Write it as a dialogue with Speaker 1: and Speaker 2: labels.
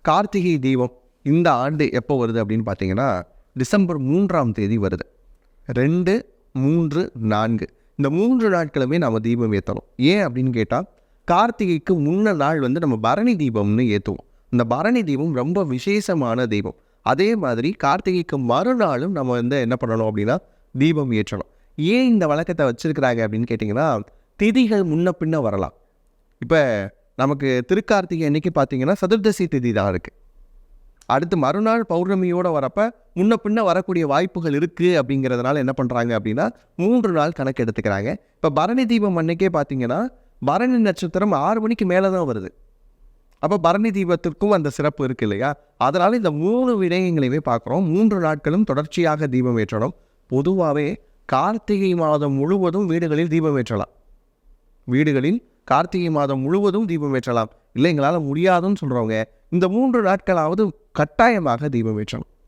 Speaker 1: கார்த்திகை தீபம் இந்த ஆண்டு எப்போ வருது அப்படின்னு பார்த்தீங்கன்னா டிசம்பர் 3ஆம் தேதி வருது. 2, 3, 4 இந்த 3 நாட்களுமே நம்ம தீபம் ஏற்றணும். ஏன் அப்படின்னு கேட்டால், கார்த்திகைக்கு முன்ன நாள் நம்ம பரணி தீபம்னு ஏற்றுவோம். இந்த பரணி தீபம் ரொம்ப விசேஷமான தீபம். அதே மாதிரி கார்த்திகைக்கு மறுநாளும் நம்ம என்ன பண்ணணும் அப்படின்னா தீபம் ஏற்றணும். ஏன் இந்த வழக்கத்தை வச்சிருக்கிறாங்க அப்படின்னு கேட்டிங்கன்னா, திதிகள் முன்ன பின்ன வரலாம். இப்போ நமக்கு திருக்கார்த்திகை அன்னைக்கு பார்த்தீங்கன்னா சதுர்தசி திதி தான் இருக்குது. அடுத்து மறுநாள் பௌர்ணமியோடு வரப்போ முன்ன பின்ன வரக்கூடிய வாய்ப்புகள் இருக்குது. அப்படிங்கிறதுனால என்ன பண்ணுறாங்க அப்படின்னா 3 நாள் கணக்கு எடுத்துக்கிறாங்க. இப்போ பரணி தீபம் அன்னைக்கே பார்த்தீங்கன்னா பரணி நட்சத்திரம் 6 மணிக்கு மேலே தான் வருது. அப்போ பரணி தீபத்திற்கும் அந்த சிறப்பு இருக்குது இல்லையா? அதனால் இந்த 3 விடயங்களையுமே பார்க்குறோம். 3 நாட்களும் தொடர்ச்சியாக தீபம் ஏற்றணும். பொதுவாகவே கார்த்திகை மாதம் முழுவதும் வீடுகளில் தீபம் ஏற்றலாம். வீடுகளில் கார்த்திகை மாதம் முழுவதும் தீபம் ஏற்றலாம். இல்லை எங்களால் முடியாதுன்னு சொல்கிறவங்க இந்த 3 நாட்களாவது கட்டாயமாக தீபம் ஏற்றணும்.